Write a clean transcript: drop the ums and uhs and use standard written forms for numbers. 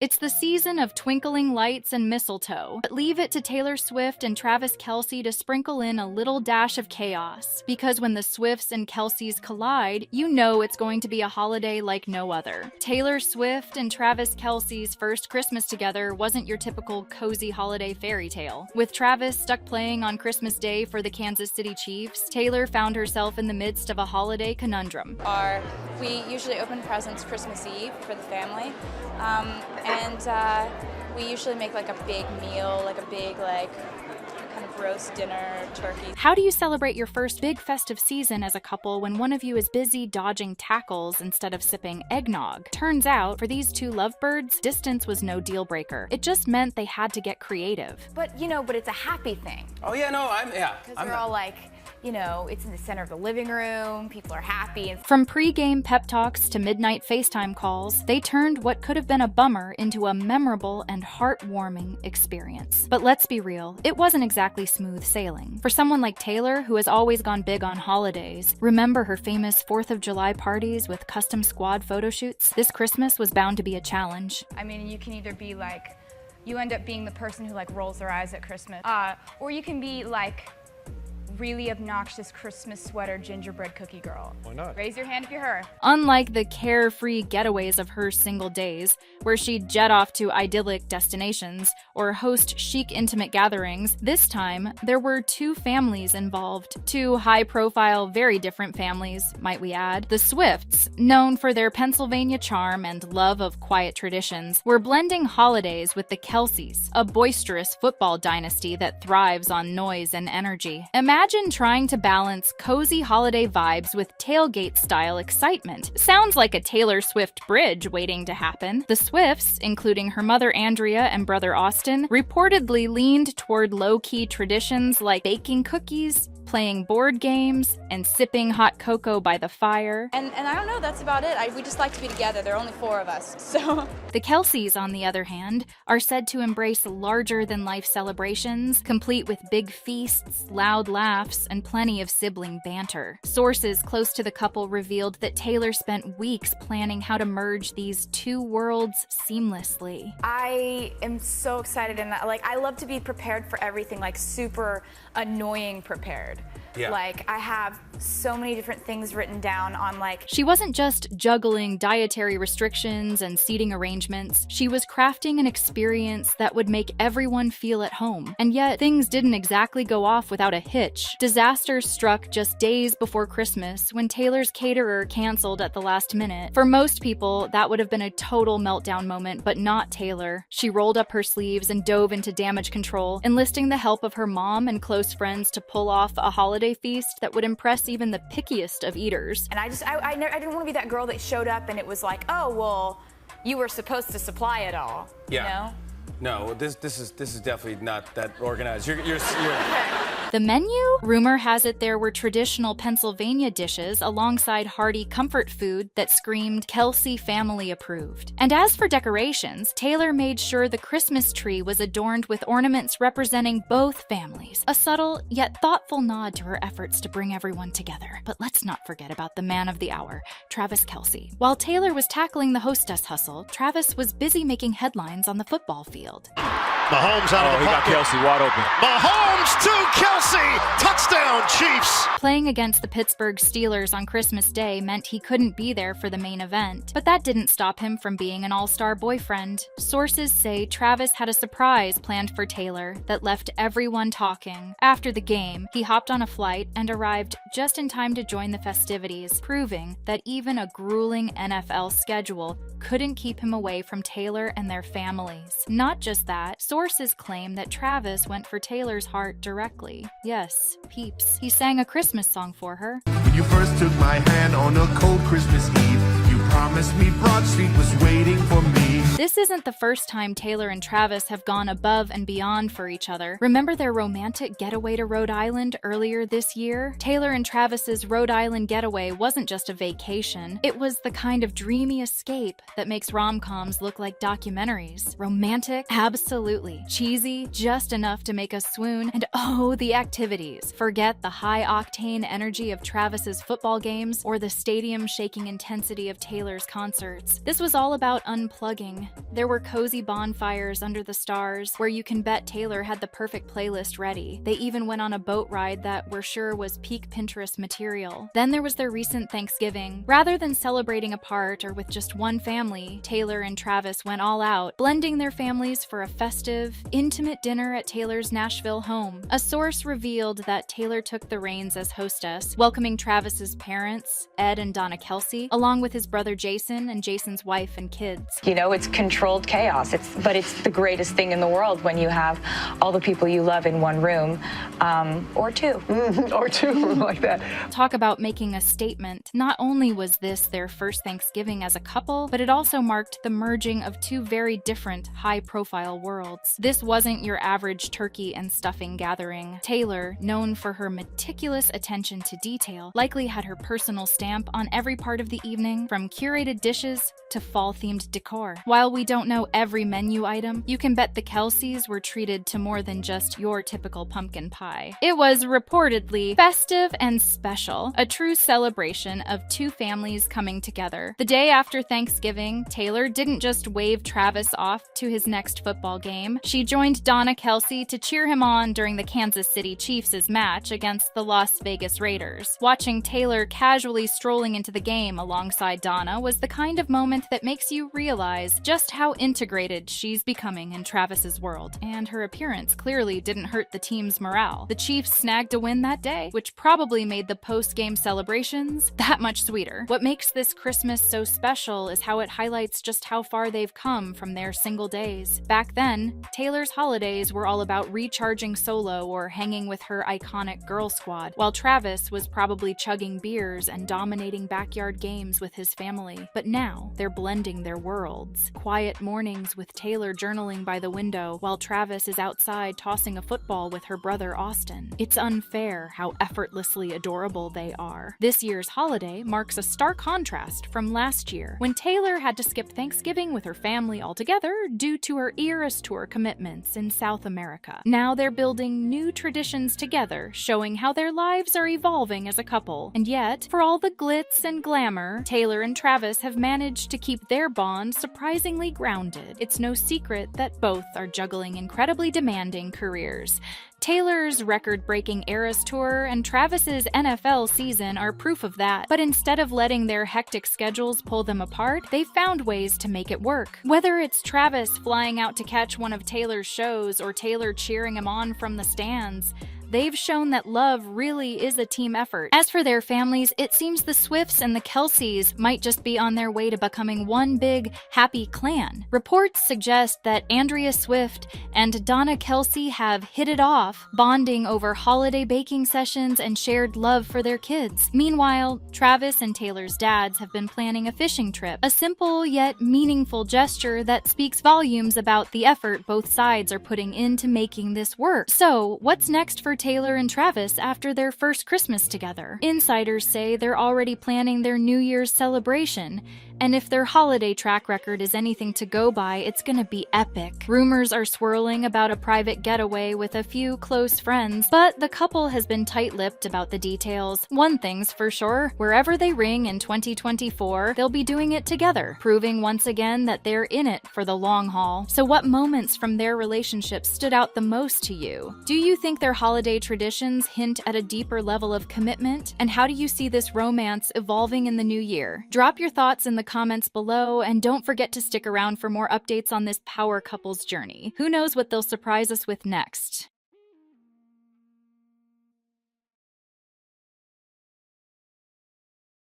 It's the season of twinkling lights and mistletoe, but leave it to Taylor Swift and Travis Kelce to sprinkle in a little dash of chaos. Because when the Swifts and Kelces collide, you know it's going to be a holiday like no other. Taylor Swift and Travis Kelce's first Christmas together wasn't your typical cozy holiday fairy tale. With Travis stuck playing on Christmas Day for the Kansas City Chiefs, Taylor found herself in the midst of a holiday conundrum. We usually open presents Christmas Eve for the family. We usually make like a big meal, like a big kind of roast dinner, turkey. How do you celebrate your first big festive season as a couple when one of you is busy dodging tackles instead of sipping eggnog? Turns out, for these two lovebirds, distance was no deal breaker. It just meant they had to get creative. But it's a happy thing. Oh yeah, no, Because we're all like, it's in the center of the living room, people are happy. From pre-game pep talks to midnight FaceTime calls, they turned what could have been a bummer into a memorable and heartwarming experience. But let's be real, it wasn't exactly smooth sailing. For someone like Taylor, who has always gone big on holidays, remember her famous 4th of July parties with custom squad photo shoots? This Christmas was bound to be a challenge. I mean, you can either be like, you end up being the person who rolls their eyes at Christmas, or you can be like, really obnoxious Christmas sweater gingerbread cookie girl. Why not? Raise your hand if you're her. Unlike the carefree getaways of her single days, where she'd jet off to idyllic destinations or host chic intimate gatherings, this time there were two families involved. Two high-profile, very different families, might we add. The Swifts, known for their Pennsylvania charm and love of quiet traditions, were blending holidays with the Kelces, a boisterous football dynasty that thrives on noise and energy. Imagine trying to balance cozy holiday vibes with tailgate-style excitement. Sounds like a Taylor Swift bridge waiting to happen. The Swifts, including her mother Andrea and brother Austin, reportedly leaned toward low-key traditions like baking cookies, playing board games, and sipping hot cocoa by the fire. And I don't know, that's about it. We just like to be together. There are only 4 of us, so. The Kelces, on the other hand, are said to embrace larger-than-life celebrations, complete with big feasts, loud laughs, and plenty of sibling banter. Sources close to the couple revealed that Taylor spent weeks planning how to merge these two worlds seamlessly. I am so excited, and I love to be prepared for everything, super annoying prepared. Yeah. I have so many different things written down on She wasn't just juggling dietary restrictions and seating arrangements, she was crafting an experience that would make everyone feel at home. And yet, things didn't exactly go off without a hitch. Disaster struck just days before Christmas when Taylor's caterer canceled at the last minute. For most people, that would have been a total meltdown moment, but not Taylor. She rolled up her sleeves and dove into damage control, enlisting the help of her mom and close friends to pull off a holiday feast that would impress even the pickiest of eaters. And I didn't want to be that girl that showed up and it was like, oh, well, you were supposed to supply it all. Yeah. No, this is definitely not that organized. You're The menu? Rumor has it there were traditional Pennsylvania dishes alongside hearty comfort food that screamed Kelce family approved. And as for decorations, Taylor made sure the Christmas tree was adorned with ornaments representing both families, a subtle yet thoughtful nod to her efforts to bring everyone together. But let's not forget about the man of the hour, Travis Kelce. While Taylor was tackling the hostess hustle, Travis was busy making headlines on the football field. Mahomes out of the pocket. He got Kelce wide open. Mahomes to Kelce. Touchdown, Chiefs. Playing against the Pittsburgh Steelers on Christmas Day meant he couldn't be there for the main event, but that didn't stop him from being an all-star boyfriend. Sources say Travis had a surprise planned for Taylor that left everyone talking. After the game, he hopped on a flight and arrived just in time to join the festivities, proving that even a grueling NFL schedule couldn't keep him away from Taylor and their families. Not just that, sources claim that Travis went for Taylor's heart directly. Yes, peeps. He sang a Christmas song for her. When you first took my hand on a cold Christmas Eve, you promised me Broad Street was waiting for me. This isn't the first time Taylor and Travis have gone above and beyond for each other. Remember their romantic getaway to Rhode Island earlier this year? Taylor and Travis's Rhode Island getaway wasn't just a vacation. It was the kind of dreamy escape that makes rom-coms look like documentaries. Romantic? Absolutely. Cheesy? Just enough to make us swoon. And oh, the activities. Forget the high-octane energy of Travis's football games or the stadium-shaking intensity of Taylor's Taylor's concerts. This was all about unplugging. There were cozy bonfires under the stars, where you can bet Taylor had the perfect playlist ready. They even went on a boat ride that we're sure was peak Pinterest material. Then there was their recent Thanksgiving. Rather than celebrating apart or with just one family, Taylor and Travis went all out, blending their families for a festive, intimate dinner at Taylor's Nashville home. A source revealed that Taylor took the reins as hostess, welcoming Travis's parents, Ed and Donna Kelce, along with his brother Jason and Jason's wife and kids. You know, it's controlled chaos, but it's the greatest thing in the world when you have all the people you love in one room, or two. Or two, like that. Talk about making a statement. Not only was this their first Thanksgiving as a couple, but it also marked the merging of two very different, high-profile worlds. This wasn't your average turkey and stuffing gathering. Taylor, known for her meticulous attention to detail, likely had her personal stamp on every part of the evening, from curated dishes to fall-themed decor. While we don't know every menu item, you can bet the Kelces were treated to more than just your typical pumpkin pie. It was reportedly festive and special, a true celebration of two families coming together. The day after Thanksgiving, Taylor didn't just wave Travis off to his next football game. She joined Donna Kelce to cheer him on during the Kansas City Chiefs' match against the Las Vegas Raiders. Watching Taylor casually strolling into the game alongside Donna was the kind of moment that makes you realize just how integrated she's becoming in Travis's world, and her appearance clearly didn't hurt the team's morale. The Chiefs snagged a win that day, which probably made the post-game celebrations that much sweeter. What makes this Christmas so special is how it highlights just how far they've come from their single days. Back then, Taylor's holidays were all about recharging solo or hanging with her iconic girl squad, while Travis was probably chugging beers and dominating backyard games with his family. But now, they're blending their worlds. Quiet mornings with Taylor journaling by the window, while Travis is outside tossing a football with her brother Austin. It's unfair how effortlessly adorable they are. This year's holiday marks a stark contrast from last year, when Taylor had to skip Thanksgiving with her family altogether due to her Eras Tour commitments in South America. Now they're building new traditions together, showing how their lives are evolving as a couple. And yet, for all the glitz and glamour, Taylor and Travis have managed to keep their bond surprisingly grounded. It's no secret that both are juggling incredibly demanding careers. Taylor's record-breaking Eras Tour and Travis's NFL season are proof of that, but instead of letting their hectic schedules pull them apart, they've found ways to make it work. Whether it's Travis flying out to catch one of Taylor's shows or Taylor cheering him on from the stands, they've shown that love really is a team effort. As for their families, it seems the Swifts and the Kelces might just be on their way to becoming one big, happy clan. Reports suggest that Andrea Swift and Donna Kelce have hit it off, bonding over holiday baking sessions and shared love for their kids. Meanwhile, Travis and Taylor's dads have been planning a fishing trip, a simple yet meaningful gesture that speaks volumes about the effort both sides are putting into making this work. So, what's next for Taylor and Travis after their first Christmas together? Insiders say they're already planning their New Year's celebration, and if their holiday track record is anything to go by, it's gonna be epic. Rumors are swirling about a private getaway with a few close friends, but the couple has been tight-lipped about the details. One thing's for sure, wherever they ring in 2024, they'll be doing it together, proving once again that they're in it for the long haul. So what moments from their relationship stood out the most to you? Do you think their holiday traditions hint at a deeper level of commitment? And how do you see this romance evolving in the new year? Drop your thoughts in the comments below, and don't forget to stick around for more updates on this power couple's journey. Who knows what they'll surprise us with next?